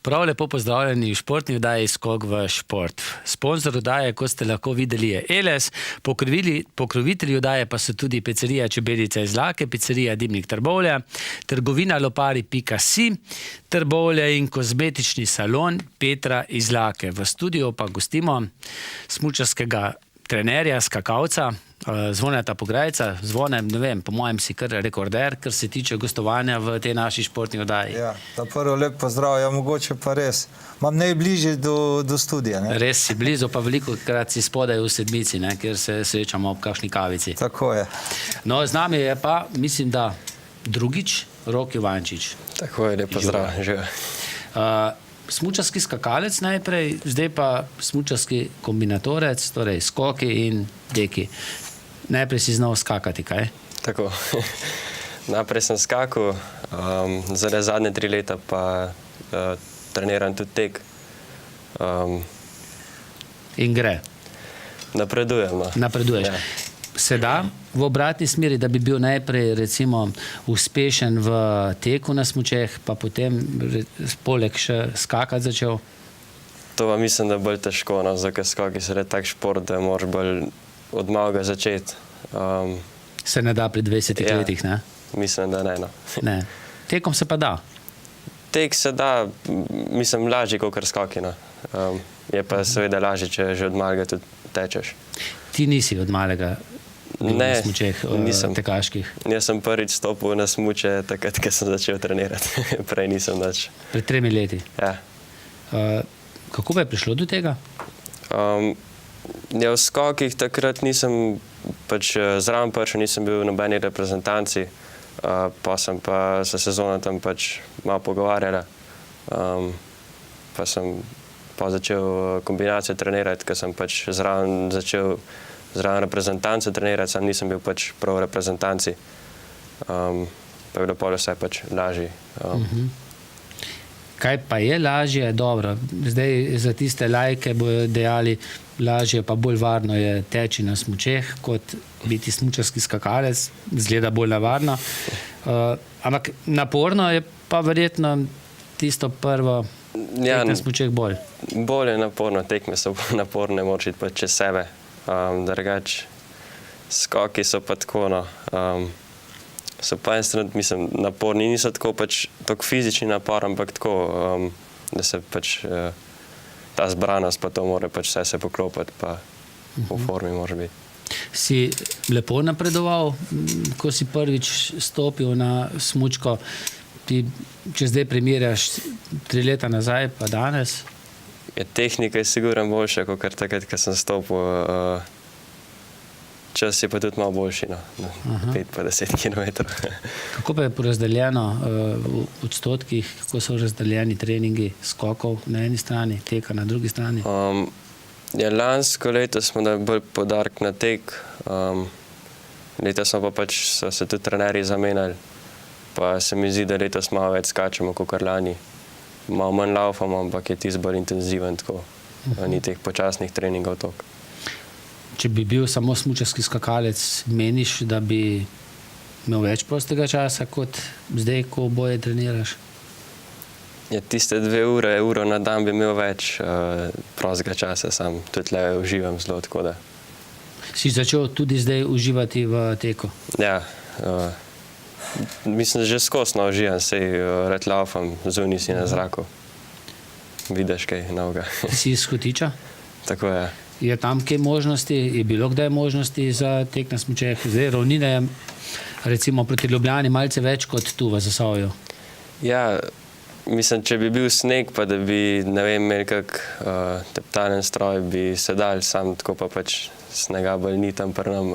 Prav lepo pozdravljeni v športni oddaji Skok v šport. Sponzor oddaje, kot ste lahko videli, je Eles, pokrovitelji oddaje pa so tudi pizzerija Čebelica iz Lake, pizzerija Dimnik Trbovlje, trgovina lopari.si, Trbovlje in kozmetični salon Petra iz Lake. V studiu pa gostimo smučarskega trenerja, skakalca, Zvoneta Pograjca. Zvone, ne vem, po mojem si kar rekorder, kar se tiče gostovanja v tej naši športni oddaji. Ja, prvo lep pozdrav, ja mogoče pa res. Imam najbližje do studija. Ne? Res si blizu, pa veliko krat si spodaj v Sedmici, ne, kjer se srečamo ob kakšni kavici. Tako je. No, z nami je pa, mislim, da drugič, Rok Ivančič. Tako je, lep pozdrav, žive. Smučarski skakalec najprej, zdaj pa smučarski kombinatorec, torej skoki in deki. Najprej si znal skakati, kaj? Tako. Najprej sem skakal, zdaj zadnje 3 leta pa treniram tudi tek. In gre. Napredujem. No. Napreduješ. Ja. Se da v obratni smeri, da bi bil najprej recimo uspešen v teku na smučeh, pa potem poleg še skakati začel? To pa mislim, da je bolj težko, no, zato ker skok je tak šport, da moraš bolj od malega začeti. Se ne da pri 20 letih, ne? Mislim, da ne. No. Ne. Tekom se pa da? Tek se da, mislim, lažje kot skoki. No. Je pa seveda lažje, če že od malega tudi tečeš. Ti nisi od malega na smučeh tekaških? Jaz sem prvič stopil na smuče takrat, ko sem začel trenirati. Prej nisem nič. Pred 3 leti? Ja. Kako pa je prišlo do tega? Ja, v skokih takrat nisem zraven prišel, nisem bil v nobeni reprezentanci, pa sem pa se sezona tam malo pogovarjala. Pa sem pa začel kombinacijo trenirati, ker sem zraven začel zraven reprezentance trenirati, sam nisem bil prav v reprezentanci. Pa je bilo pol vse lažje. Kaj pa je lažje? Dobro, zdaj za tiste lajke bojo dejali, lažje pa bolj varno je teči na smučeh, kot biti smučarski skakalec, zgleda bolj nevarno. Ampak naporno je pa verjetno tisto prvo tek na smučeh bolj. Bolj je naporno, tekme so naporne, moraš iti čez sebe. Drugače, skoki so pa tako, no. So pa en stran, mislim, naporni, niso tako fizični napor, ampak tako, da se ta zbranost pa to mora vse se poklopiti, pa v formi mora biti. Si lepo napredoval, ko si prvič stopil na smučko, če zdaj primerjaš 3 leta nazaj pa danes? Tehnika je sigurno boljša, kot takrat, ko sem stopil. Čas je pa tudi malo boljši, no. 5 pa 10 kilometrov. Kako pa je porazdeljeno v odstotkih, kako so razdeljeni treningi skokov na eni strani, teka na drugi strani? Lansko leto smo dali bolj poudarek na tek. Letos smo pa so se tudi trenerji zamenjali. Pa se mi zdi, da letos malo več skačemo kot lani. Malo manj laufamo, ampak je tisto bolj intenziven, tako. Ni teh počasnih treningov toliko. Če bi bil samo smučarski skakalec, meniš, da bi imel več prostega časa kot zdaj, ko oboje treniraš? Tiste 2 uro na dan bi imel več prostega časa, sam tudi le uživam zelo, tako da. Si začel tudi zdaj uživati v teku? Ja, mislim, že skozi uživam, sej rad laufam, zunaj si na zraku. Vidiš kaj novega. Si iz Hotiča? Tako je. Je tam kaj možnosti, je bilo kdaj možnosti za tek na smučeh? Zdaj ravnine je recimo proti Ljubljani malce več kot tu v Zasavju. Ja, mislim, če bi bil sneg, pa da bi, ne vem, imeli kak teptalen stroj, bi se dal, sam tako pa snega bolj ni tam pri nam,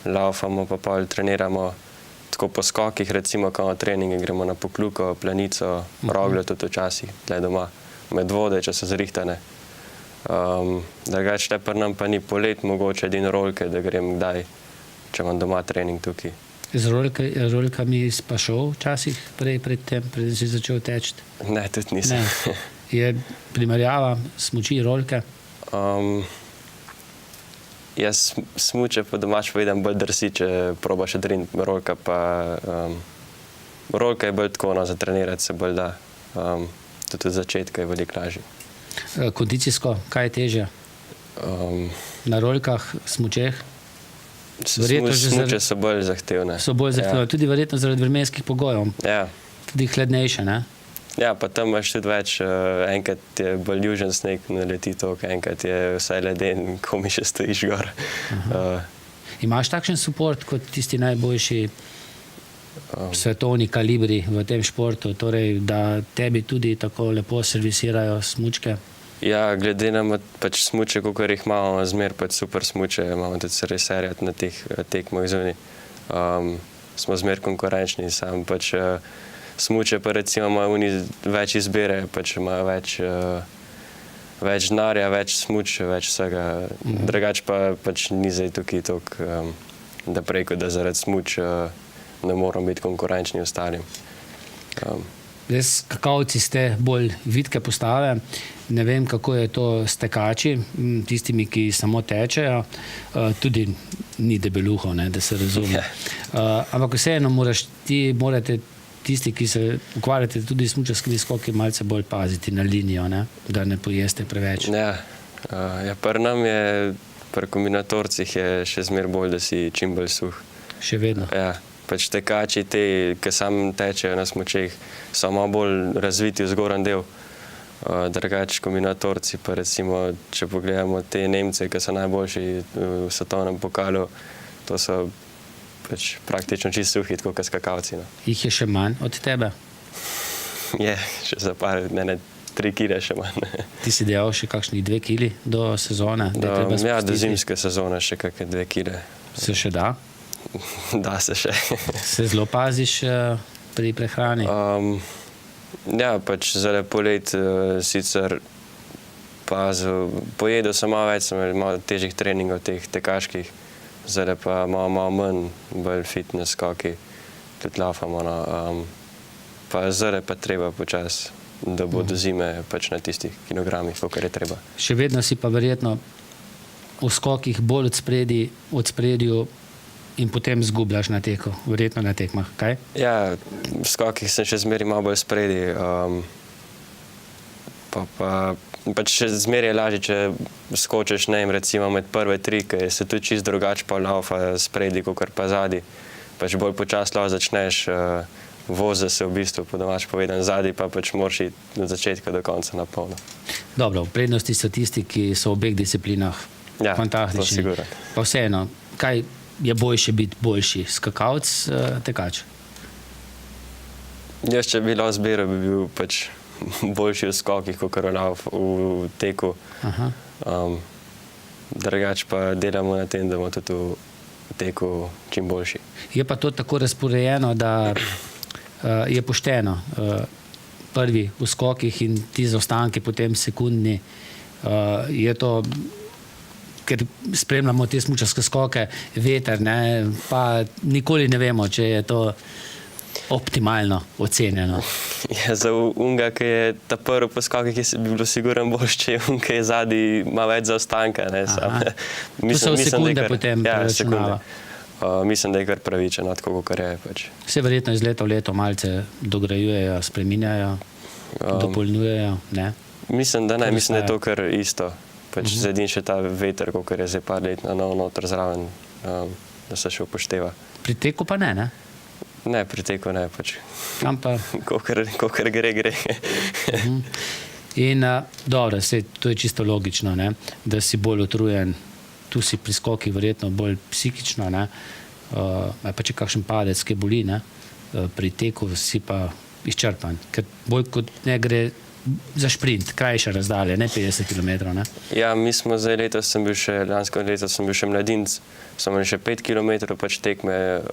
laufamo pa pol treniramo tako po skokih, recimo, ko na treninge gremo na Pokljuko, Planico, Rogljo tudi včasih, tle doma, med vode, če so zrihtane. Drugače, pri nam pa ni polet, mogoče edino rolke, da grem kdaj, če imam doma trening tukaj. Z rolkami pa šel včasih pred tem, preden si začel teči? Ne, tudi nisem. Ne. Je primerjava smuči, rolke? Jaz smuče po domač povedam bolj drsi, če probaš odriniti, rolka pa... rolka je bolj tako, no, za trenirati se bolj da. tudi od začetka je veliko lažje. Kondicijsko, kaj je težje? Na rolkah, smučeh? Smuče so bolj zahtevne. So bolj zahtevne, tudi verjetno zaradi vremenskih pogojev. Ja. Tudi hladnejše, ne? Ja, pa tam imaš tudi več, enkrat je bolj južen sneg, naleti tok, enkrat je vsaj leden, ko mi še stojiš gor. Imaš takšen support kot tisti najboljši svetovni kalibri v tem športu, torej, da tebi tudi tako lepo servisirajo smučke? Ja, glede na pač smuče, koliko jih imamo, zmer pač super smuče, imamo tudi servisarjat na teh tekmah zunaj. Smo zmer konkurenčni, sam pač smuče pa recimo imajo več izbire, pač imajo več denarja, več smuče, več vsega. Drugač pa pač ni zdaj tukaj toliko, da preko, da zaradi smuč ne moramo biti konkurenčni ostalim. Skakavci ste bolj vitke postave, ne vem, kako je to s tekači, tistimi, ki samo tečejo, tudi ni debeluhov, da se razume. Ampak vseeno morate tisti, ki se ukvarjate tudi s smučarskimi skoki, malce bolj paziti na linijo, da ne pojeste preveč. Ja, pri nam je, pri kombinatorcih je še zmer bolj, da si čim bolj suh. Še vedno? Ja. Pač tekači, ki sam tečejo na smučeh, so malo bolj razviti v zgoran del. Drugač kombinatorci, pa recimo, če pogledamo te Nemce, ki so najboljši v svetovnem pokalu, to so pač praktično čisto suhi, tako kot skakavci. Jih je še manj od tebe? Je, še za 3 kile še manj. Ti si dejal še kakšnih 2 kili do sezone? Ja, do zimske sezone še kakšne 2 kile. Se še da? Da se še. Se zelo paziš pri prehrani? Ja, pač zdaj polet sicer pazil. Pojedel sem malo več, sem imel malo težjih treningov, teh tekaških. Zdaj pa malo manj, bolj fitness skoki, tudi laufamo. Pa zdaj pa treba počas, da bo do zime pač na tistih kilogramih, koliko je treba. Še vedno si pa verjetno v skokih bolj od spredju in potem zgubljaš na teku, verjetno na tekmah, kaj? Ja, v skokih sem še zmeri malo bolj spredi. Pač še zmeri je lažje, če skočiš, ne vem, recimo med prve 3, ker se tudi čisto drugače pa laufa spredi, kakor pa zadaj. Pač bolj počasno začneš, voza se v bistvu, po domač povedan, zadaj pa pač moraš iti od začetka do konca na polno. Dobro, v prednosti so tisti, ki so v obeh disciplinah fantastični. To sigurno. Pa vseeno, kaj je boljše biti boljši, skakavc, tekač? Jaz, če bi lahko zbiral, bi bil pač boljši v skokih, kakor v teku. Drugač pa delamo na tem, da bomo tudi v teku čim boljši. Je pa to tako razporejeno, da je pošteno. Prvi v skokih in ti zaostanki potem sekundni. Je to, ker spremljamo te smučarske skoke, veter, pa nikoli ne vemo, če je to optimalno ocenjeno. Ja, za unga, ki je ta prvi po skokih, bi bilo sigurno boljše, če je unga, ki je zadnji, ima več zaostanka. To so sekunde potem preračunava. Mislim, da je kar pravičen, tako kot je. Vse verjetno iz leta v leto malce dograjujejo, spreminjajo, dopolnjujejo, ne? Mislim, da ne, mislim, da je to kar isto. Zadim še ta veter, kot je zdaj par let na novo noter zraven, da se še upošteva. Pri teku pa ne? Ne, pri teku ne. Kakor gre. In dobro, to je čisto logično, da si bolj utrujen, tu si pri skokih verjetno bolj psihično, pa če kakšen padec, ki boli, pri teku si pa izčrpan, ker bolj kot ne gre za šprint, krajša razdalja, ne 50 km. Ja, mi smo zdaj lansko leto sem bil še mladinc, sem imel še 5 km pač tekme,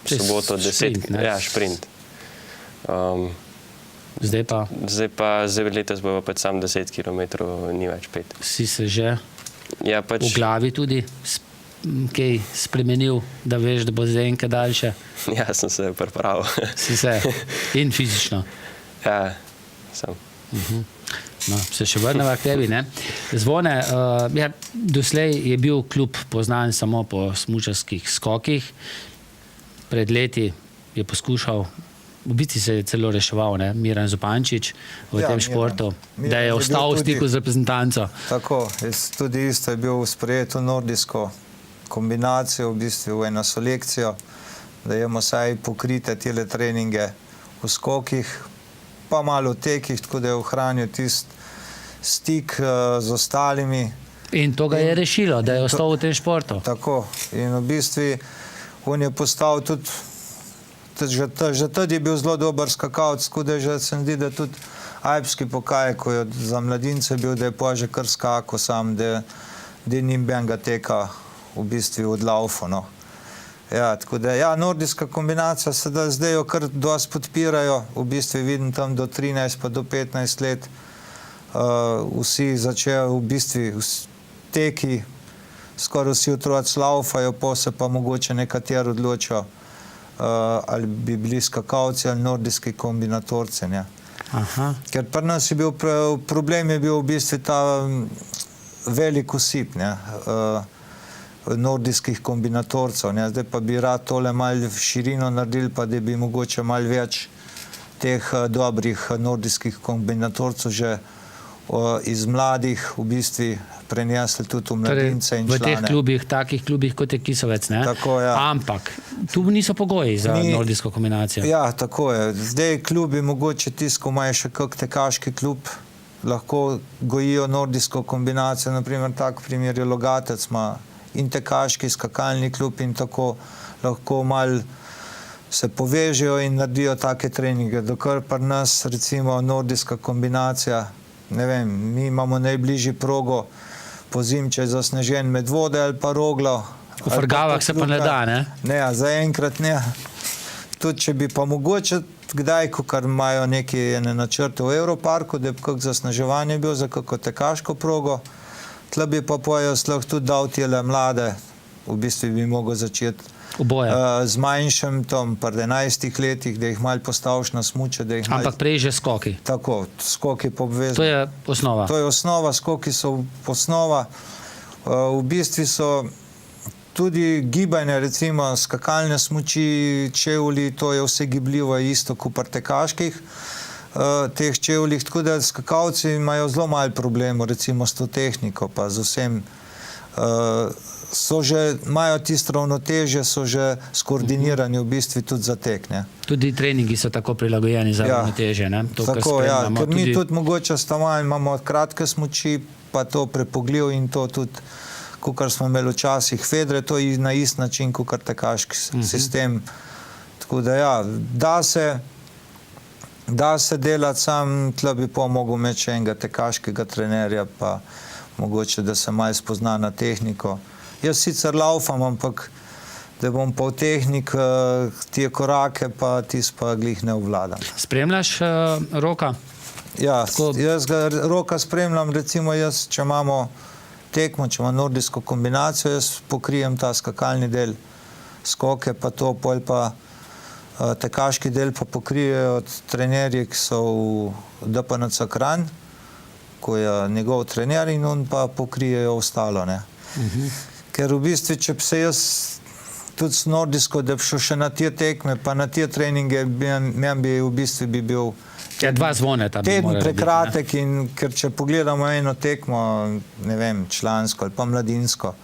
soboto 10 km. Ja, šprint. Zdaj pa? Zdaj letos bo pač sam 10 km, ni več 5. Si se že v glavi tudi kaj spremenil, da veš, da bo zdaj enkrat daljše? Ja, sem se pripravil. Si se? In fizično? Ja. Se še vrneva k tebi. Zvone, doslej je bil klub poznan samo po smučarskih skokih. Pred leti je poskušal v bistvu se je celo reševal, ne? Miran Zupančič v tem športu, Miran da je je bil ostal v tudi- stiku z reprezentanco. Tako, tudi isto je bil sprejet v nordijsko kombinacijo, v bistvu v eno selekcijo, da imamo vsaj pokrite tele treninge v skokih, pa malo v tekih, tako da je ohranil tisti stik z ostalimi. In to ga je rešilo, da je ostal v tem športu. Tako, in v bistvu on je postal tudi, že tudi je bil zelo dober skakalec, tako da že se mi zdi, da tudi alpski pokaj, ko je za mladince bil, da je pa že kar skakal sam, da ni benga teka v bistvu od laufu, no. Ja, tako da, ja, nordijska kombinacija se da zdaj jo kar dosti podpirajo, v bistvu vidim tam do 13 pa do 15 let, vsi začejo v bistvu teki, skoraj vsi otroci laufajo, pa se pa mogoče nekateri odločijo, ali bi bili skakalci ali nordijski kombinatorci, ne. Aha. Ker pri nas je bil problem je bil v bistvu ta velik osip, ne, nordijskih kombinatorcev, ne. Zdaj pa bi rad tole malo širino naredili, pa da bi mogoče malo več teh dobrih nordijskih kombinatorcev že iz mladih v bistvu prenesli tudi v mladince in v člane. teh klubih, takih klubih kot je Kisovec, ne? Tako, ja. Ampak tu niso pogoji za nordijsko kombinacijo. Ja, tako je. Zdaj klubi, mogoče tisto, ko imajo še kak tekaški klub, lahko gojijo nordijsko kombinacijo, naprimer tak primer je Logatec, ima in tekaški skakalni klub in tako lahko malo se povežejo in naredijo take treninge, dokler pri nas recimo nordijska kombinacija, ne vem, mi imamo najbližji progo po zim, če je zasnežen Medvode ali pa Roglo. V Frgavah se pa ne da, ne? Ne, zaenkrat ne. Tudi če bi pa mogoče kdaj, ko imajo neke načrte v Evroparku, da bi kak zasneževanje bil za kako tekaško progo, tle bi pa pojaz lahko tudi dal tele mlade, v bistvu bi mogel začeti z manjšim tom, pri 11 letih, da jih malo postaviš na smuče. Ampak prej že skoki. Tako, skoki po obvezno. To je osnova. To je osnova, skoki so osnova. V bistvu so tudi gibanje, recimo skakalne smuči, čevlji, to je vse gibljivo isto kot pri tekaških teh čevljih, tako da skakalci imajo zelo malo problemov, recimo s to tehniko, pa z vsem. So že, imajo tisto ravnotežje, so že skoordinirani v bistvu tudi za tek, ne. Tudi treningi so tako prilagojeni za ravnotežje, ne. To, tako, ja, ker mi tudi mogoče imamo kratke smuči, pa to prepogljiv in to tudi, kakor smo imeli včasih fedre, to je na isti način, kakor tekaški sistem. Tako da ja, da se delati sam, tle bi pa mogel imeti še enega tekaškega trenerja, pa mogoče, da se malo spozna na tehniko. Jaz sicer laufam, ampak da bom pa v tehnik tije korake, pa tis pa glih ne obvladam. Spremljaš Roka? Ja, jaz ga Roka spremljam, recimo jaz, če imamo tekmo, če imamo nordijsko kombinacijo, jaz pokrijem ta skakalni del, skoke pa to, pol pa tekaški del pa pokrijejo trenerji, ki so v DPNC Kranj, ko je njegov trener in on pa pokrijejo ostalo, ne. Ker v bistvu, če bi se jaz tudi s nordijsko, da bi šel še na tije tekme, pa na tije treninge, meni bi v bistvu bi bil dva zvoneta bi teden morali prekratek biti, in ker če pogledamo eno tekmo, ne vem, člansko ali pa mladinsko,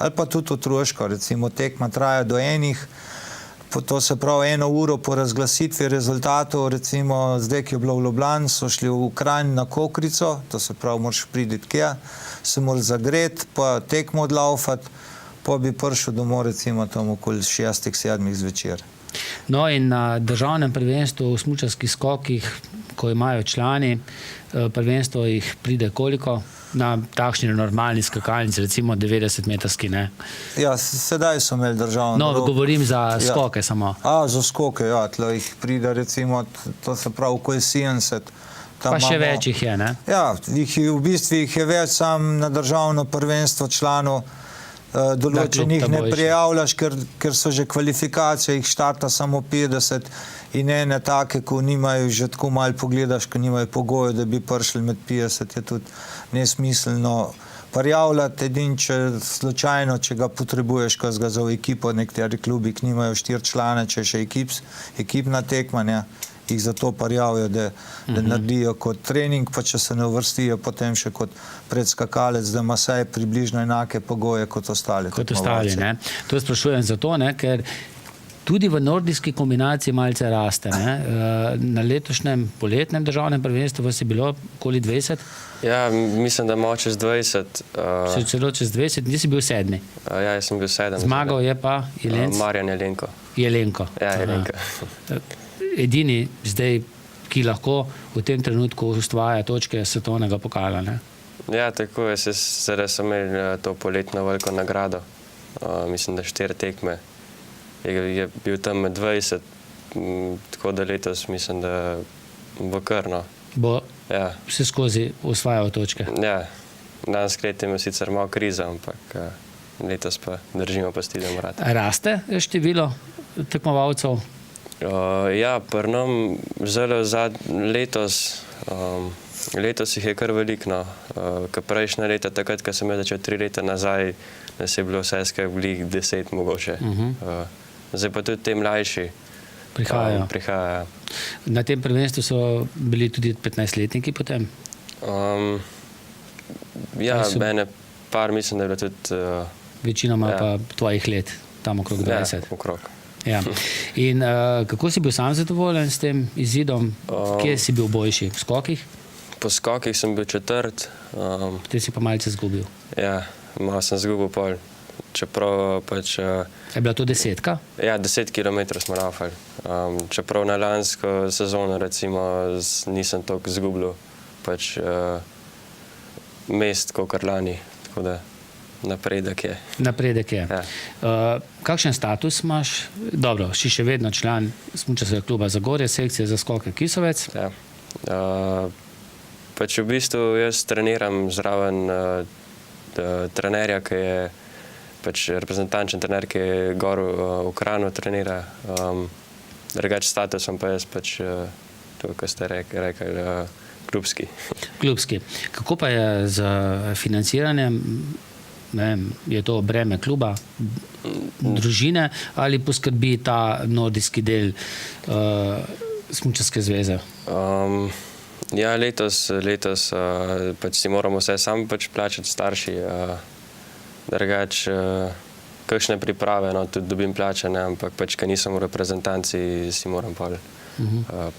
ali pa tudi otroško, recimo tekma traja do enih, to se pravi 1 uro po razglasitvi rezultatov, recimo zdaj, ki je bilo v Ljubljani, so šli v Kranj na Kokrico, to se pravi, moraš priti tja, se moraš zagreti, pa tekmo odlaufati, pa bi prišel domov recimo tam okoli 6-7 zvečer. No in na državnem prvenstvu v smučarskih skokih, ko imajo člani, prvenstvo jih pride koliko? Na takšni normalni skakalnici, recimo 90-metrski, ne? Ja, sedaj so imeli državno. No, govorim za skoke samo. Za skoke, ja, tle jih pride recimo, to se pravi okoli 70. Pa še več jih je, ne? Ja, v bistvu jih je več, sam na državno prvenstvo članov določenih ne prijavljaš, ker so že kvalifikacije, jih štarta samo 50 in ene take, ko nimajo, že tako malo pogledaš, ko nimajo pogojev, da bi prišli med 50, je tudi nesmiselno prijavljati, edin, če slučajno, če ga potrebuješ, ko ga za v ekipo, nekateri klubi, ki nimajo 4 člane, če še ekipna tekmanja, jih zato prijavijo, da naredijo kot trening, pa če se ne uvrstijo, potem še kot predskakalec, da ima vsaj približno enake pogoje kot ostali. Kot ostali, ne. To sprašujem zato, ne, ker tudi v nordijski kombinaciji malce raste. Ne. Na letošnjem poletnem državnem prvenstvu vas je bilo okoli 20? Ja, mislim, da malo čez 20. Se celo čez 20, nisi bil 7. Ja, jaz sem bil 7. Zmagal je pa Marjan Jelenko. Jelenko. Ja, Jelenko. Edini zdaj, ki lahko v tem trenutku ustvaja točke svetovnega pokala, ne? Ja, tako je. Zdaj so imeli to poletno veliko nagrado. Mislim, da 4 tekme. Je bil tam med 20, tako da letos mislim, da bo krno. Bo Ja. vse skozi osvajal točke. Ja, danes letem je sicer malo kriza, ampak letos pa držimo pasti, da morate. Raste število tekmovalcev? Ja, pri nam zelo letos jih je kar veliko. No. Ker prejšnja leta, takrat, ko sem začel 3 leta nazaj, nas je bilo vse skrbljih 10 mogoče. Zdaj pa tudi te mlajši prihajajo. Na tem prvenstvu so bili tudi 15-letniki potem? Ja, mene par mislim, da je bilo tudi... Večinoma pa tvojih let, tam okrog 20. Ja, okrog. Ja. In kako si bil sam zadovoljen s tem izidom? Kje si bil boljši? V skokih? Po skokih sem bil 4. Potem si pa malce zgubil. Ja, malo sem zgubil pol. Čeprav pač... Je bila to 10? Ja, 10 km smo rafali. Čeprav na lansko sezono recimo nisem toliko zgubil pač mest, kot lani. Tako da napredek je. Napredek je. Ja. Kakšen status imaš? Dobro, si še vedno član smučarskega kluba Zagorje, sekcije za skoke Kisovec. Ja. Pač v bistvu jaz treniram zraven trenerja, ki je pač reprezentančen trener, ki je gor v Kranju trenira. Drugač statusom pa jaz pač to, kar ste rekli, klubski. Klubski. Kako pa je z financiranjem? Ne vem, je to breme kluba, družine ali poskrbi ta nordijski del smučarske zveze? Ja, letos pač si moramo vse sami pač plačati, starši. Drugač, kakšne priprave, no, tudi dobim plačane, ampak pač, ker nisem v reprezentanci, si moram pol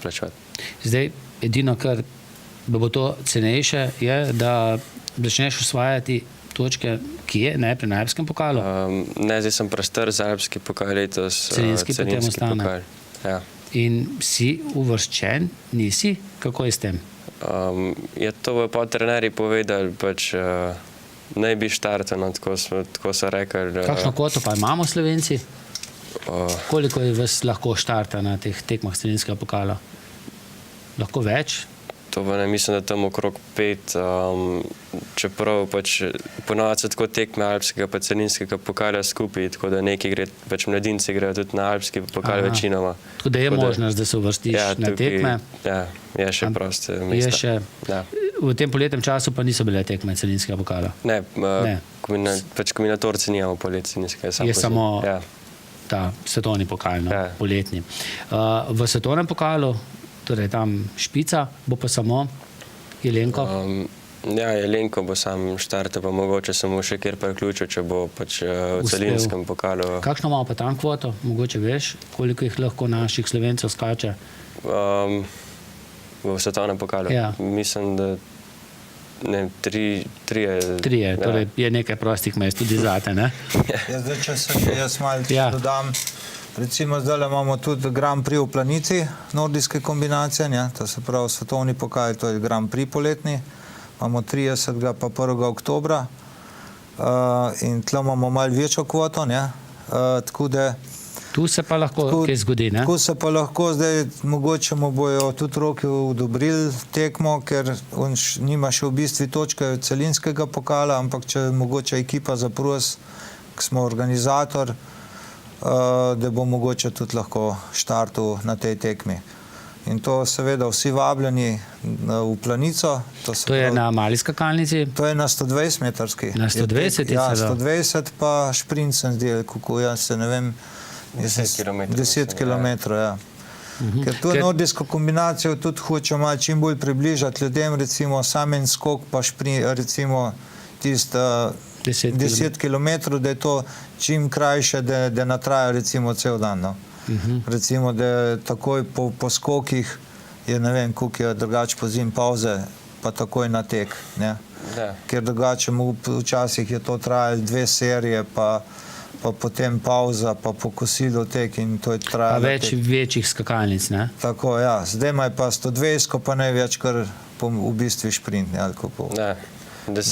plačevati. Zdaj, edino, kar bo to cenejše, je, da začneš osvajati točke, kje? Najprej na alpskem pokalu? Ne, zdaj sem prestar za alpski pokal letos. Celinski potem ostane. Pokal. Ja. In si uvrščen? Nisi? Kako je s tem? Je to pa trenerji povedali, pač naj bi štartal, no, tako so rekli. Kakšno kvoto pa imamo Slovenci? Koliko je vas lahko štarta na teh tekmah celinskega pokala? Lahko več? To pa ne, mislim, da tam okrog 5, čeprav pač ponovadi se tako tekme alpskega pa celinskega pokala skupaj, tako da neki gre, pač mladinci grejo tudi na alpski pokal večinoma. Tako da je možnost, da se uvrstiš na tekme? Ja, je še proste mesta. V tem poletnem času pa niso bile tekme celinskega pokala? Ne, pač kombinatorci nimamo polet celinskega. Je samo ta svetovni pokal, no, poletni. V svetovnem pokalu, torej tam Špica, bo pa samo Jelenko? Ja, Jelenko bo sam štartal, pa mogoče samo še kjer priključil, če bo pač v celinskem pokalu. Kakšno imamo pa tam kvoto? Mogoče veš, koliko jih lahko naših Slovencev skače? V svetovnem pokalu? Ja. Mislim, da ne, 3. Torej je nekaj prostih mest tudi zate, ne? Ja, zdaj, če se jaz malce dodam, recimo zdaj imamo tudi Grand Prix v Planici, nordijske kombinacije, ne? To se pravi svetovni pokal, to je Grand Prix poletni, imamo 30. pa 1. oktobra in tle imamo malo večjo kvoto, ne? Tako da tu se pa lahko kaj zgodi, ne? Tu se pa lahko zdaj, mogoče mu bojo tudi roki odobrili tekmo, ker on nima še v bistvu točke celinskega pokala, ampak če mogoče ekipa zapros, ki smo organizator, da bo mogoče tudi lahko štartal na tej tekmi. in to seveda vsi vabljeni v Planico. To je na mali skakalnici? To je na 120 metrski. Na 120 Ja, celo? 120 pa šprint sem zdel, kako jaz se ne vem, 10 kilometrov, 10 mislim, kilometrov, ja. Ker to nordijsko kombinacijo tudi hočem malo čim bolj približati ljudem, recimo sam en skok pa recimo tista 10 kilometrov, da je to čim krajše, da ne traja recimo cel dan. No. Recimo, da takoj po skokih je ne vem, koliko je drugače po zim pauze, pa takoj na tek. Ne. Ja. Ker drugače včasih je to trajalo 2 serije, pa potem pauza, pa po kosilu tek in to je trajalo. Pa več večjih skakalnic, ne? Tako, ja. Zdaj ima pa 120, pa največ kar v bistvu šprint. Ne, Ja.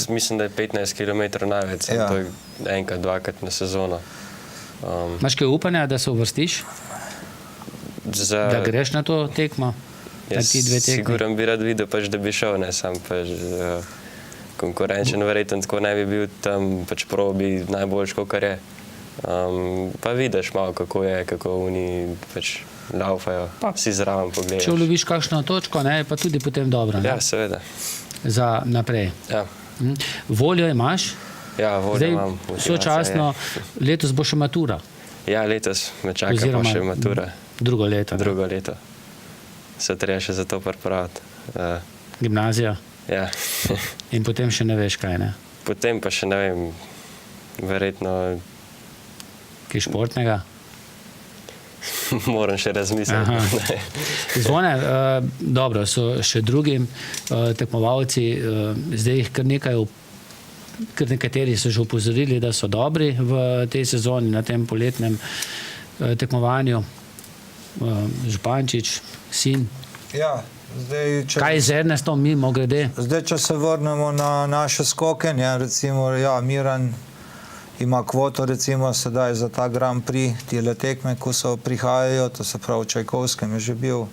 Mislim, da je 15 km največ, Ja. to je enkrat, dvakrat na sezono. Imaš kaj upanja, da se uvrstiš? Da greš na to tekmo? Na ti dve tekmi? Siguran bi rad videl, pač, da bi šel, ne sam pač konkurenčen, verjetno tako ne bi bil tam, pač probi najboljš, kakor je. Pa vidiš malo, kako je, kako oni pač laufajo, si zraven pogledaš. Če uloviš kakšno točko, ne, pa tudi potem dobro, ne? Ja, seveda. Za naprej. Ja, Voljo imaš? ja voljo Zdaj, imam. sočasno, letos bo še matura. Ja, letos me čaka Oziroma pa še matura. Drugo leto. Ne? Drugo leto. Se treba še za to pripraviti. Gimnazija. Ja. In potem še ne veš kaj, ne? Potem pa še ne vem, verjetno Kaj športnega? moram še razmisliti. Zvone, dobro, so še drugi tekmovalci, zdaj jih kar nekateri so že upozorili, da so dobri v tej sezoni, na tem poletnem tekmovanju. Župančič, sin. Ja, zdaj, Kaj z Ernestom, mimo grede? Zdaj, če se vrnemo na naše skoke, ja, recimo, ja, Miran ima kvoto recimo sedaj za ta Grand Prix, tile tekme, ko so prihajajo, to se pravi v Čajkovskem je že bil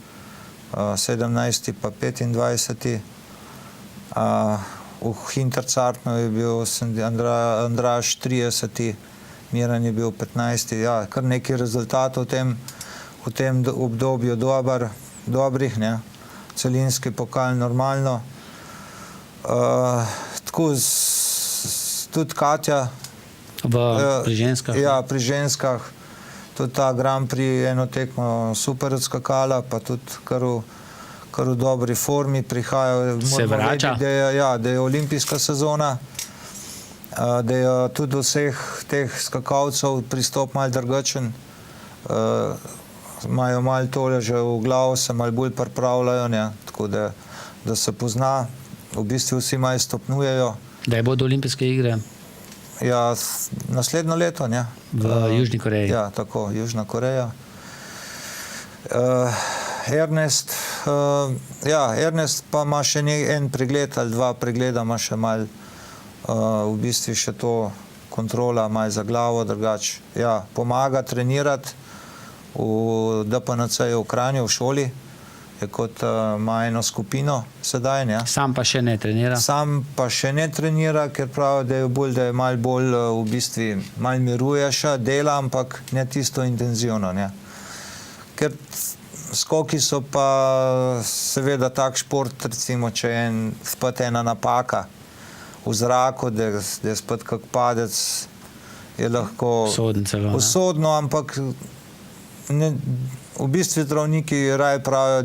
17. pa 25. V Hintercartnu je bil Andraž 30. Miran je bil 15. Ja, kar nekaj rezultatov v tem obdobju dobrih, ne. Celinski pokal normalno. Tako tudi Katja Pri ženskah? Ja, pri ženskah. Tudi ta Grand Prix eno tekmo super odskakala, pa tudi kar v dobri formi prihajajo. Se vrača? Da je olimpijska sezona, da je tudi vseh teh skakalcev pristop malo drugačen. Imajo malo tole že v glavu, se malo bolj pripravljajo, ne? Tako da se pozna, v bistvu vsi malo stopnjujejo. Da je bodo olimpijske igre? Ja, naslednjo leto, ne? V Južni Koreji. Ja, tako, Južna Koreja. Ernest pa ima še en pregled ali 2 pregleda, ima še malo, v bistvu še to kontrola, malo za glavo, drugače. Ja, pomaga trenirati v DPNC-ju v Kranju, v šoli, je kot ima eno skupino sedaj, ne? Sam pa še ne trenira? Sam pa še ne trenira, ker pravi, da je malo bolj v bistvu, malo miruje še, dela, ampak ne tisto intenzivno, ne. Ker skoki so pa seveda tak šport, recimo, če je spet ena napaka v zraku, da je spet kak padec, je lahko usodno, ampak v bistvu zdravniki raje pravijo,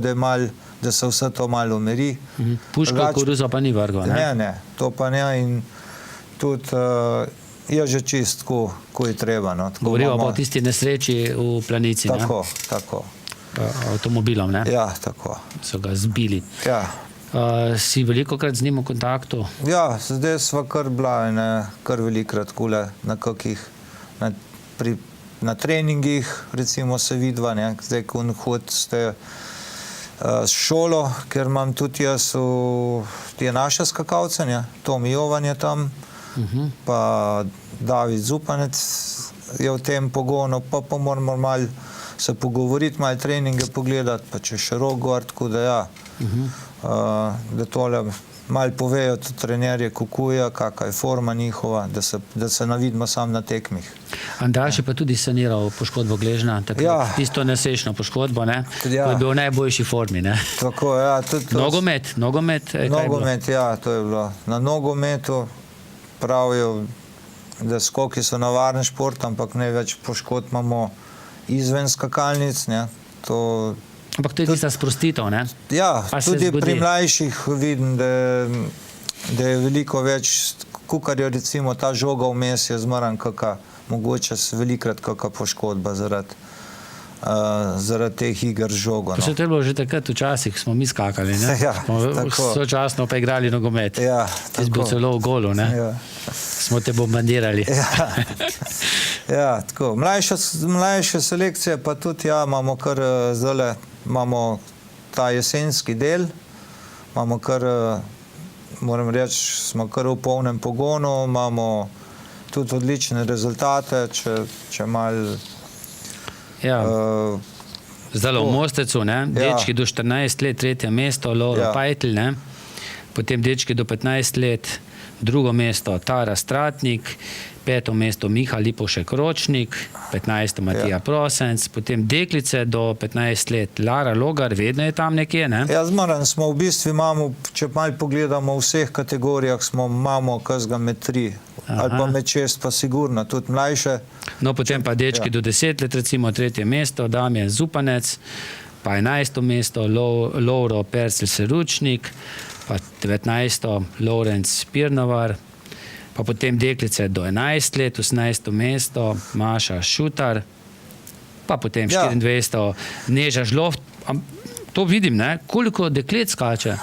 da se vse to malo umiri. Puško koruzo pa ni vrgo, ne? Ne, to pa ne in tudi je že čist, ko je treba. No. Govorimo pa o tisti nesreči v Planici, ne? Tako. Avtomobilom, ne? Ja, tako. So ga zbili. Ja. Si velikokrat z njim v kontaktu? Ja, zdaj sva kar bila kar velikrat kule na kakih, na treningih, recimo se vidva, ne, zdaj ko hodite s šolo, ker imam tudi jaz te naše skakalce, ne, Tomi Jovan je tam, pa David Zupanec je v tem pogonu, pa moramo malo se pogovoriti, malo treninge pogledati, pa če še rok gor, tako da ja, da tole malo povejo tudi trenerje Kukuja, kakva je forma njihova, da se navidimo sam na tekmih. Andraž je pa tudi saniral poškodbo gležna, takrat tisto nesečno poškodbo, ne? Ko je bil v najboljši formi, ne? Tako, ja. Nogomet, Nogomet, ja, to je bilo. Na nogometu pravijo, da skoki so navaren šport, ampak največ poškodb imamo izven skakalnic, ne? Ampak to je tista sprostitev, ne? Ja, tudi pri mlajših vidim, da je veliko več, kukar je recimo ta žoga vmes, je zmaran mogoče velikrat kakšna poškodba zaradi teh iger žogo. Pa se to je bilo že takrat včasih, smo mi skakali, ne? Ja, smo sočasno pa igrali nogomet. Ja, ti si bil celo v golu, ne? Ja. Smo te bombardirali. Ja, tako. Mlajše selekcije pa tudi, ja, imamo kar zdajle, imamo ta jesenski del, imamo kar, moram reči, smo kar v polnem pogonu, imamo tudi odlične rezultate, če malo... Ja. Zdaj v Mostecu, ne? Dečki do 14 let, 3. mesto, Lovro Pajtl, ne? Potem dečki do 15 let, 2. mesto Tara Stratnik, 5. mesto Miha Lipovšek Ročnik, 15. Matija Prosenc, potem deklice do 15 let Lara Logar, vedno je tam nekje, ne? Ja, zmaran smo, v bistvu imamo, če malo pogledamo v vseh kategorijah, imamo kazga med 3 ali pa med 6, pa sigurno, tudi mlajše. No, potem pa dečki do 10 let, recimo 3. mesto, Damjan Zupanec, pa 11. mesto Lovro Percel Seručnik, pa 19. Lorenc Pirnovar, pa potem deklice do 11 let, 18. mesto Maša Šutar, pa potem 24. Neža Žloft. To vidim, ne? Koliko deklet skače.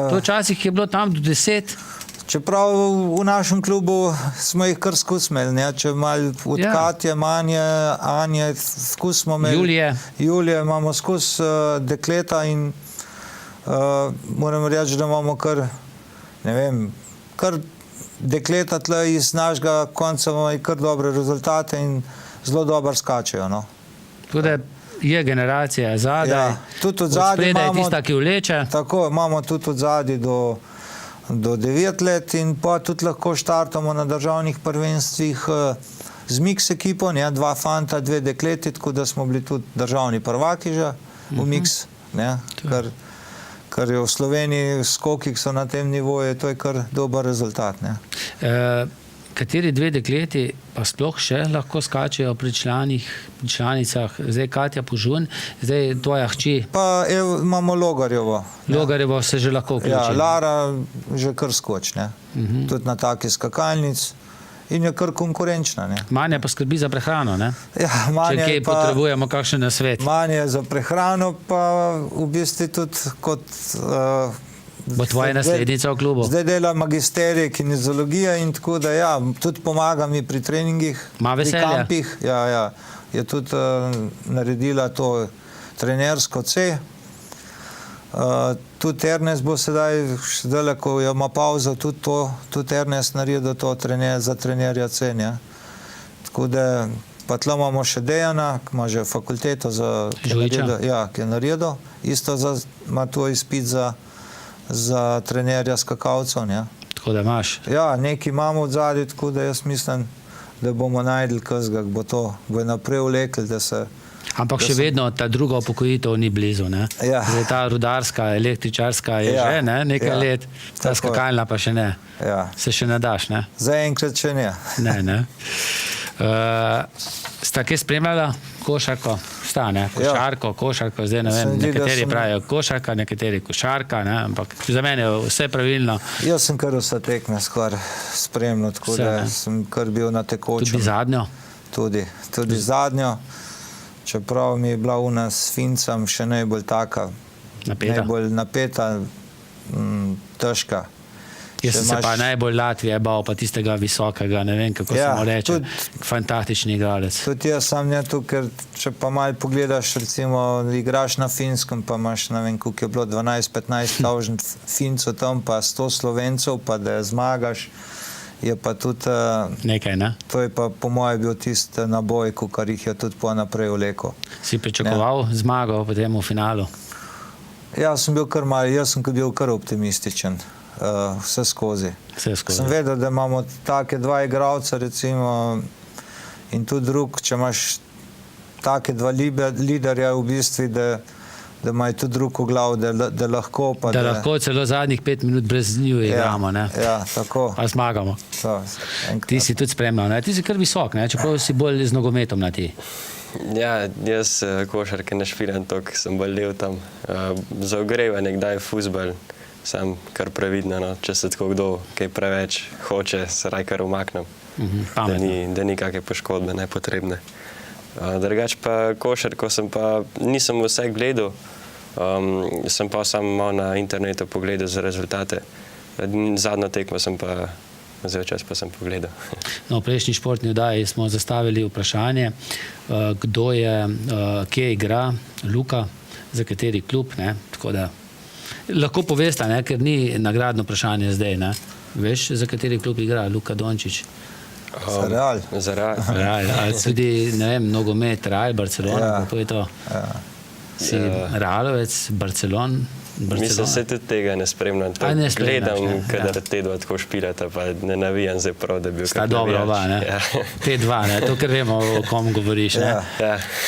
To včasih je bilo tam do 10. Čeprav v našem klubu smo jih kar skus imeli, če malo od Katje, Manje, Anje, skus smo imeli. Julije imamo skus dekleta in moram reči, da imamo kar, ne vem, kar dekleta tle iz našega konca imamo kar dobre rezultate in zelo dobro skačejo, no. Tudi je generacija zadaj, od spredaj je tista, ki vleče. Tako, imamo tudi od zadaj do 9 let in pa tudi lahko štartamo na državnih prvenstvih z mix ekipo, 2 fanta, 2 dekleti, tako da smo bili tudi državni prvaki že v mix, kar je v Sloveniji skokih so na tem nivoju, to je kar dober rezultat. Kateri 2 dekleti pa sploh še lahko skačejo pri članicah, zdaj Katja Požun, zdaj tvoja hči? Pa imamo Logarjevo. Logarjevo se že lahko vključi. Ja, Lara že kar skoč, tudi na taki skakalnic in je kar konkurenčna. Manja pa skrbi za prehrano, ne? Ja, Manja če kaj potrebujemo, kakšen nasvet? Manja za prehrano pa v bistvu tudi kot... Bo tvoja naslednica v klubu? Zdaj dela magisterij kinezologije in tako da ja, tudi pomaga mi pri treningih, pri kampih. Ja, je tudi naredila to trenersko C. Tudi Ernest bo sedaj, ko ima pauzo, tudi Ernest naredil to za trenerja C. Tako da pa tle imamo še Dejana, ki ima že fakulteto ki je naredil. Isto ima to izpit za trenerja skakalcev. Tako da imaš. Ja, nekaj imamo od zadnji, tako da jaz mislim, da bomo najdli kazga, bo je naprej vlekli, da se... Ampak še vedno ta druga upokojitev ni blizu, ne? Ja. Ta rudarska, električarska je že, ne? Nekaj let, ta skakalna pa še ne. Ja. Se še ne daš, ne? Zaenkrat še ne. Ne. Sta kaj spremljala košarko? Sta, ne? Košarko, zdaj ne vem, nekateri pravijo košarka, nekateri košarka, ne? Ampak za mene je vse pravilno. Jaz sem kar vse tekme skoraj spremljal, tako da sem kar bil na tekočem. Tudi zadnjo? Tudi zadnjo, čeprav mi je bila v nas s Fincem še najbolj taka, najbolj napeta, težka. Jaz sem se pa najbolj Latvije bal, pa tistega visokega, ne vem, kako se mu reče, fantastični igralec. Tudi jaz sam ker če pa malo pogledaš, recimo, igraš na Finskem, pa imaš, ne vem, koliko je bilo, 12-15 tavžen Fincev tam, pa 100 Slovencev, pa da zmagaš, je pa tudi... Nekaj, ne? To je pa po moje bil tisti naboj, kar jih je tudi po naprej vlekel. Si pričakoval zmago potem v finalu? Jaz sem bil kar optimističen, vse skozi. Sem vedel, da imamo take dva igralca, recimo, in tudi drug, če imaš take dva liderja v bistvu, da imajo tudi drug v glavu, da lahko pa... Da lahko celo zadnjih 5 minut brez nju igramo, ne? Ja, tako. Pa zmagamo. Ti si tudi spremljal, ne? Ti si kar visok, ne? Čeprav si bolj z nogometom na ti. Ja, jaz košarke ne špiram toliko, sem bolj del tam. Za ogrevanje kdaj fuzbal, sem kar previdno, no? Če se tako kdo kaj preveč hoče, se raj kar umaknem. Da ni kakve poškodbe nepotrebne. Drugače pa košarko nisem vse gledal, sem pa samo na internetu pogledal za rezultate. Zadnjo tekmo sem pa vzel čas, pa sem pogledal. No, v prejšnji športni oddaji smo zastavili vprašanje, kje igra Luka, za kateri klub, ne? Tako da lahko povesta, ne? Ker ni nagradno vprašanje zdaj, ne? Veš, za kateri klub igra Luka Dončić? Za Real. Za Real. Real, ali tudi, ne vem, nogomet, Real, Barcelona, kako je to? Si Realovec, Barcelon? Mislim, se tudi tega ne spremljam. Gledam, kadar te dva tako špilata, pa ne navijam zdaj prav, da bi bil sta dobro oba, ne? Te dva, ne? To, ker vemo, o kom govoriš, ne?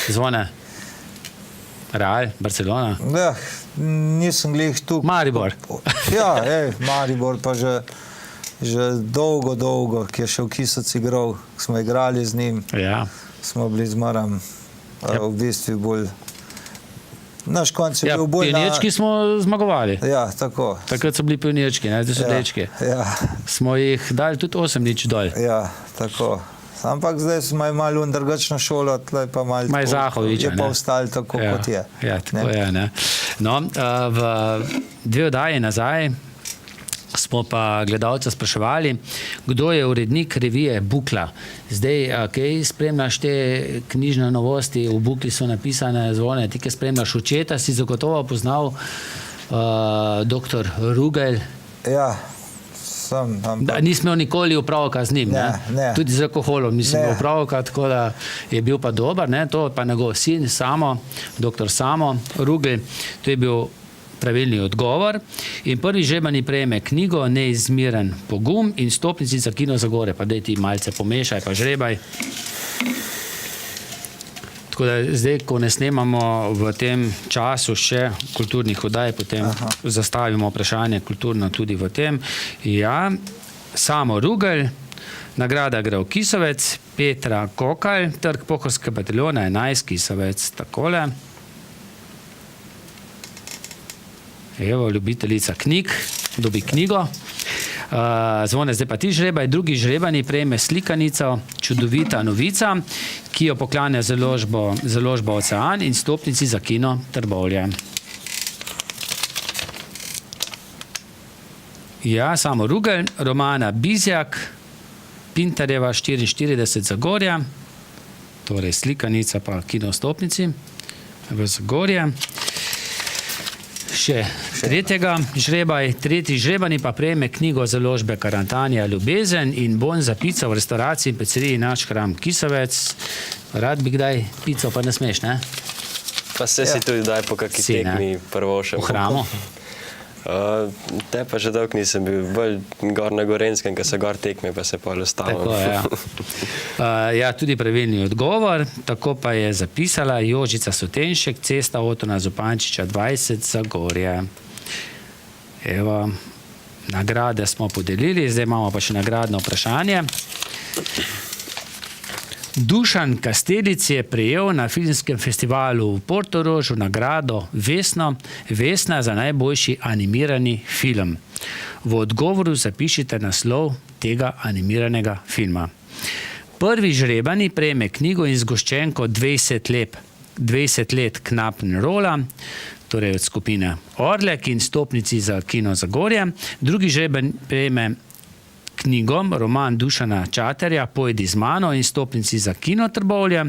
Zvone? Real, Barcelona? Ja, nisem glih tu. Maribor. Ja, Maribor pa že dolgo, ki je še v Kisec igral, smo igrali z njim, smo bili zmaram v bistvu bolj... Naš konc je bil bolj pionirčki smo zmagovali. Ja, tako. Takrat so bili pionirčki, ne, zdaj so dečki. Smo jih dali tudi 8-0 dol. Ja, tako. Ampak zdaj smo imeli drugačno šolo, tlej pa malo Maj Zahoviča, je pa ostali tako, kot je. Ja, tako je, ne. No, v 2 oddaji nazaj smo pa gledalca spraševali, kdo je urednik revije Bukla. Zdaj, kaj spremljaš te knjižne novosti, v Bukli so napisane, Zvone, ti, ki spremljaš očeta, si zagotovo poznal dr. Rugel. Ja, sem. Nisem imel nikoli upravka z njim, ne? Tudi z alkoholom nisem imel upravka, tako da je bil pa dober, ne? To pa njegov sin, dr. Samo Rugel, to je bil pravilni odgovor. In prvi žrebani prejme knjigo Neizmiren pogum in stopnici za Kino Zagorje. Pa daj ti malce pomešaj, pa žrebaj. Tako da zdaj, ko ne snemamo v tem času še kulturnih oddaj, potem zastavimo vprašanje kulturno tudi v tem. Ja, Samo Rugel, nagrada gre v Kisovec, Petra Kokalj, Trg Pohorskega bataljona 11, Kisovec, takole. Evo, ljubiteljica knjig, dobi knjigo. Zvone, zdaj pa ti žrebaj. Drugi žrebani prejme slikanico Čudovita novica, ki jo poklanja založba Ocean in stopnici za Kino Trbovlje. Ja, Samo Rugel, Romana Bizjak, Pintarjeva 44 Zagorja, torej slikanica pa Kino stopnici v Zagorje. Še tretjega žrebaj. Tretji žrebani pa prejme knjigo založbe Karantanija Ljubezen in bon za pico v restauraciji in pizzeriji Naš Hram Kisovec. Rad bi kdaj pico, pa ne smeš, ne? Pa se si tudi daj po kakšni tekmi prvošem. V Hramu? Te pa že dolgo nisem bil, bolj gor na Gorenskem, ko se gor tekme, pa se pol ustavim. Tako, ja. Ja, tudi pravilni odgovor, tako pa je zapisala Jožica Sotenšek, Cesta Otona Zupančiča 20 Zagorje. Evo, nagrade smo podelili, zdaj imamo pa še nagradno vprašanje. Dušan Kastelic je prejel na filmskem festivalu v Portorožu nagrado Vesna za najboljši animirani film. V odgovoru zapišite naslov tega animiranega filma. Prvi žrebani prejme knjigo in zgoščenko 20 let Knappenrolla, torej od skupine Orlek in stopnici za Kino Zagorje. Drugi žreben prejme knjigo, roman Dušana Čaterja Pojdi z mano in stopnici za kino Trbovlje.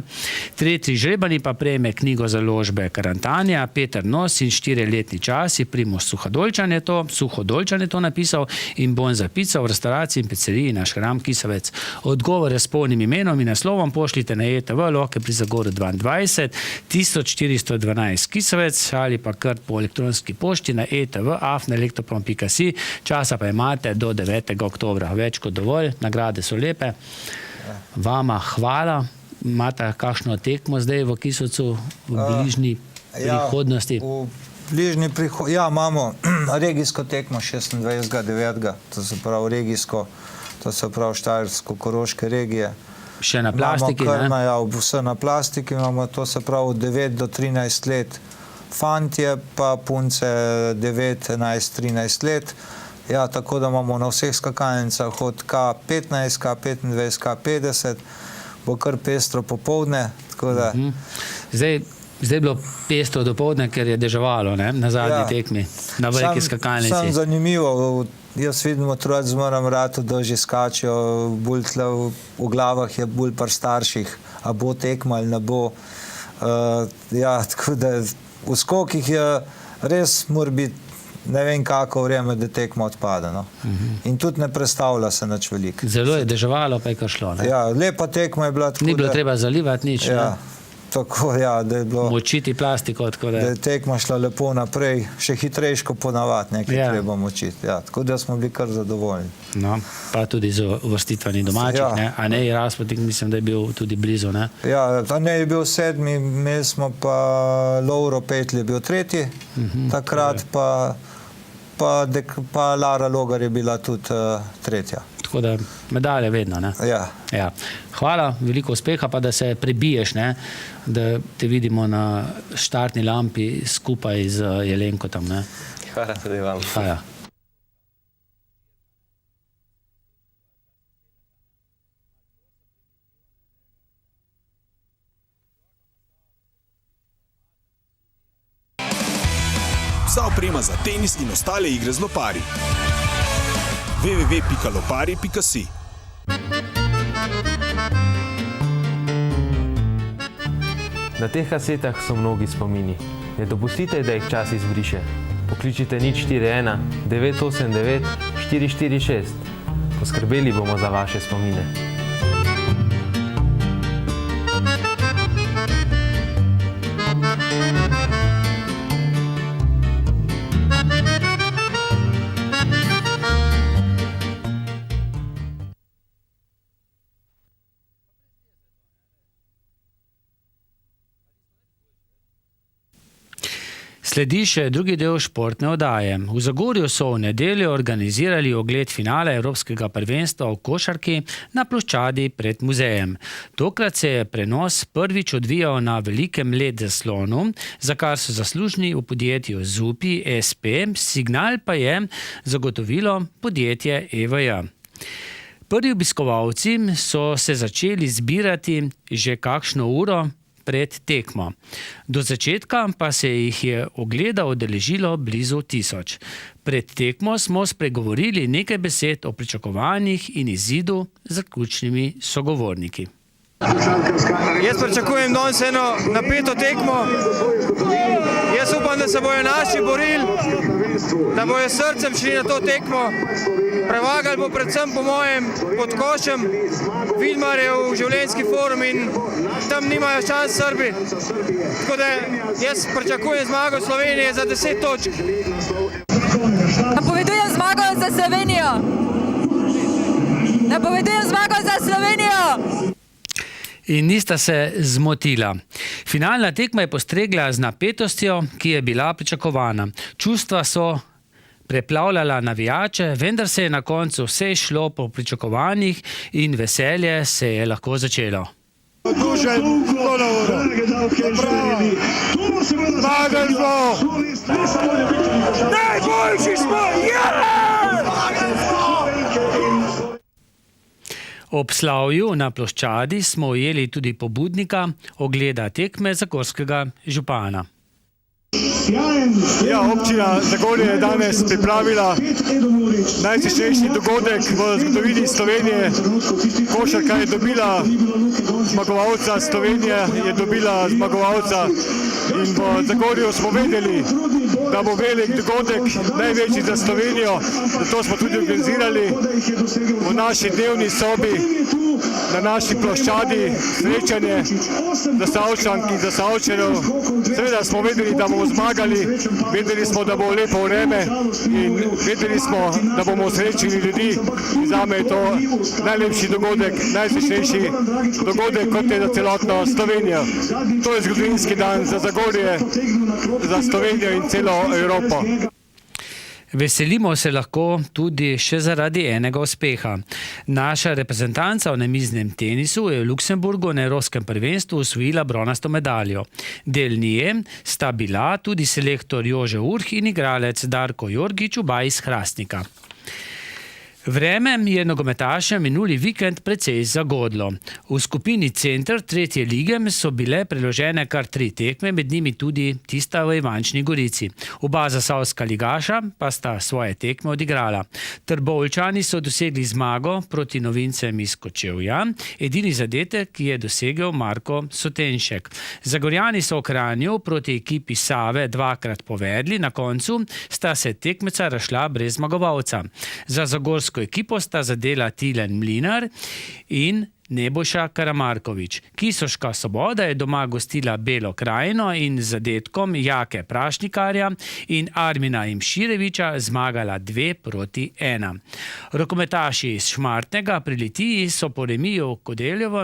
Tretji žrebani pa prejme knjigo založbe Karantanja, Peter Nos in 4-letni časi, Primož Suhodolčan je to napisal in Bon za pico v restavraciji in pizzeriji Naš hram Kisavec. Odgovore s polnim imenom in naslovom pošljite na ETV Loke pri Zagoru 22 1412 Kisavec ali pa kar po elektronski pošti na etv@elektroprom.si. Časa pa imate do 9. oktobra. Več kot dovolj, nagrade so lepe. Vama hvala. Imate kakšno tekmo zdaj v Kisovcu v bližnji prihodnosti? V bližnji prihodnosti, imamo regijsko tekmo 26.9. To se pravi regijsko, to se pravi Štajersko-Koroške regije. Še na plastiki, ne? Vse na plastiki imamo, to se pravi 9 do 13 let fantje, pa punce 9, 11, 13 let. Ja, tako da imamo na vseh skakalnicah od K15, K25, K50, bo kar pestro popoldne, tako da... Zdaj je bilo pestro dopoldne, ker je deževalo, ne? Na zadnji tekmi, na veliki skakalnici. Sam zanimivo, jaz vidim otroci zmoram ratu, da že skačijo, bolj tle v glavah je bolj par starših, a bo tekma ali ne bo. Tako da v skokih je res mora biti ne vem kako vreme, da tekma odpade. No. In tudi ne predstavlja se nič veliko. Zelo je deževalo, pa je kar šlo. Ne? Ja, lepa tekma je bila tako, ni bilo treba zalivati nič. Ja, tako, ja, da je bilo... Močiti plastiko, tako da... Da je tekma šla lepo naprej, še hitrejško ponavati nekaj treba močiti. Ja, tako da smo bili kar zadovoljni. No, pa tudi z uvrstitvani domačih, ne? A ne, Razpotik, mislim, da je bil tudi blizu, ne? Ja, a ne je bil 7, imeli smo pa Lovro Petl je bil 3, takrat pa Lara Logar je bila tudi 3. Tako da medalje vedno, ne? Ja. Hvala, veliko uspeha, pa da se prebiješ, ne? Da te vidimo na štartni lampi skupaj z Jelenko tam, ne? Hvala tudi vam. Hvala. Vsa oprema za tenis in ostale igre z lopari. www.lopari.si. Na teh kasetah so mnogi spomini. Ne dopustite, da jih čas izbriše. Pokličite 041 989 446. Poskrbeli bomo za vaše spomine. Sledi še drugi del športne oddaje. V Zagorju so v nedeljo organizirali ogled finala Evropskega prvenstva v košarki na ploščadi pred muzejem. Tokrat se je prenos prvič odvijal na velikem LED zaslonu, za kar so zaslužni v podjetju ZUPI SP, signal pa je zagotovilo podjetje EVJ. Prvi obiskovalci so se začeli zbirati že kakšno uro pred tekmo. Do začetka pa se jih je ogleda udeležilo blizu 1000. Pred tekmo smo spregovorili nekaj besed o pričakovanjih in izidu z zaključnimi sogovorniki. Jaz pričakujem danes eno napeto tekmo. Jaz upam, da se bojo naši borili, da bojo srcem šli na to tekmo. Prevagali bo predvsem po mojem pod košem. Vidmar je v življenjski form in tam nimajo šans Srbi. Tako da jaz pričakujem zmago Slovenije za 10 točk. Napovedujem zmago za Slovenijo. Napovedujem zmago za Slovenijo. In nista se zmotila. Finalna tekma je postregla z napetostjo, ki je bila pričakovana. Čustva so preplavljala navijače, vendar se je na koncu vse šlo po pričakovanjih in veselje se je lahko začelo. Najboljši smo! Ob slavju na ploščadi smo ujeli tudi pobudnika ogleda tekme zagorskega župana. Ja, občina Zagorje je danes pripravila najsrečnejši dogodek v zgodovini Slovenije. Košarka je dobila zmagovalca, Slovenija je dobila zmagovalca in v Zagorju smo vedeli, da bo velik dogodek, največji za Slovenijo, zato smo tudi organizirali v naši dnevni sobi, na naši ploščadi srečanje Zasavčank in Zasavčanov. Seveda smo vedeli, da bomo zmagali, vedeli smo, da bo lepo vreme in vedeli smo, da bomo srečili ljudi. In zame je to najlepši dogodek, najsrečnejši dogodek, kot je za celotno Slovenijo. To je zgodovinski dan za Zagorje, za Slovenijo in celo Evropo. Veselimo se lahko tudi še zaradi enega uspeha. Naša reprezentanca v namiznem tenisu je v Luksemburgu na Evropskem prvenstvu osvojila bronasto medaljo. Del nje sta bila tudi selektor Jože Urh in igralec Darko Jorgič, oba iz Hrastnika. Vreme je nogometašem minuli vikend precej zagodlo. V skupini Center 3. lige so bile preložene kar 3 tekme, med njimi tudi tista v Ivančni Gorici. Oba zasavska ligaša pa sta svoje tekme odigrala. Trboveljčani so dosegli zmago proti novincem iz Kočevja, edini zadetek je dosegel Marko Sotenšek. Zagorjani so v Kranju proti ekipi Save dvakrat povedli, na koncu sta se tekmeca razšla brez zmagovalca. Za zagorsko ekipo sta zadela Tilen Mlinar in Nebojša Karamarkovič. Kisoška Soboda je doma gostila Belo krajino in z zadetkom Jake Prašnikarja in Armina Imšireviča zmagala 2-1. Rokometaši iz Šmartnega pri Litiji so po remiju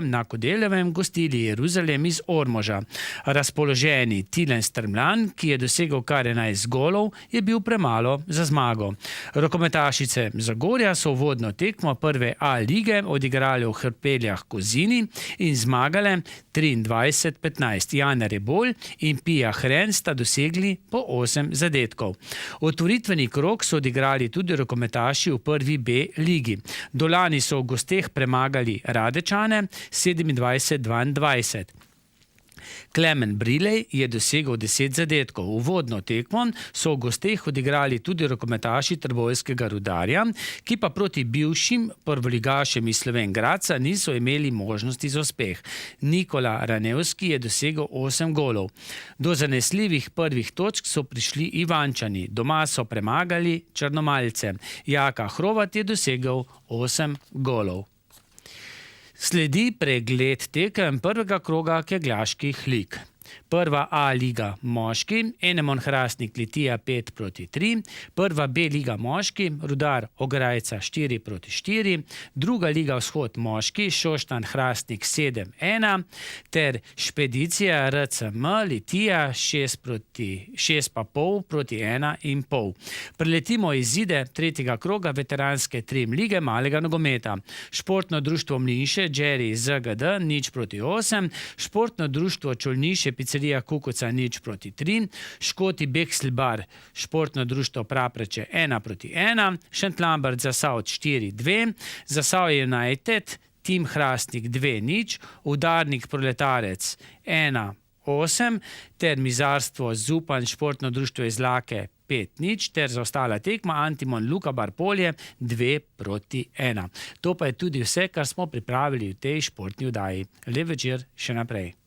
na Kodeljevem gostili Jeruzalem iz Ormoža. Razpoloženi Tilen Strmlan, ki je dosegel kar 11 golov, je bil premalo za zmago. Rokometašice Zagorja so uvodno tekmo prve A lige odigrali v Hrpeljah Kozini in zmagale 23-15. Jana Rebolj in Pija Hren sta dosegli po 8 zadetkov. Otvoritveni krog so odigrali tudi rokometaši v prvi B ligi. Dolani so v gosteh premagali Radečane 27-22. Klemen Brilej je dosegel 10 zadetkov. Uvodno tekmo so v gosteh odigrali tudi rokometaši Trboveljskega Rudarja, ki pa proti bivšim prvoligašem iz Slovenj Gradca niso imeli možnosti za uspeh. Nikola Ranevski je dosegel 8 golov. Do zanesljivih prvih točk so prišli Ivančani. Doma so premagali Črnomaljce. Jaka Hrovat je dosegel 8 golov. Sledi pregled tekem prvega kroga kegljaških lig. Prva A liga moški, Enemon Hrastnik Litija 5-3, prva B liga moški, Rudar Ograjca 4-4, druga liga vzhod moški, Šoštan Hrastnik 7-1, ter Špedicija RCM Litija 6,5-1,5. Preletimo izide tretjega kroga veteranske trim lige malega nogometa. Športno društvo Mlinše Džeri ZGD 0-8, Športno društvo Čolniše Picerija Kukuca 0-3, Škoti Bekselbar, Športno društvo Prapreče 1-1, Šentlambert Zasavč 4-2, Zasavje United, Tim Hrastnik 2-0, Udarnik Proletarec 1-8, ter Mizarstvo Zupan, Športno društvo Izlake 5-0, ter zaostala tekma Antimon Luka Barpolje 2-1. To pa je tudi vse, kar smo pripravili v tej športni oddaji. Lep večer še naprej.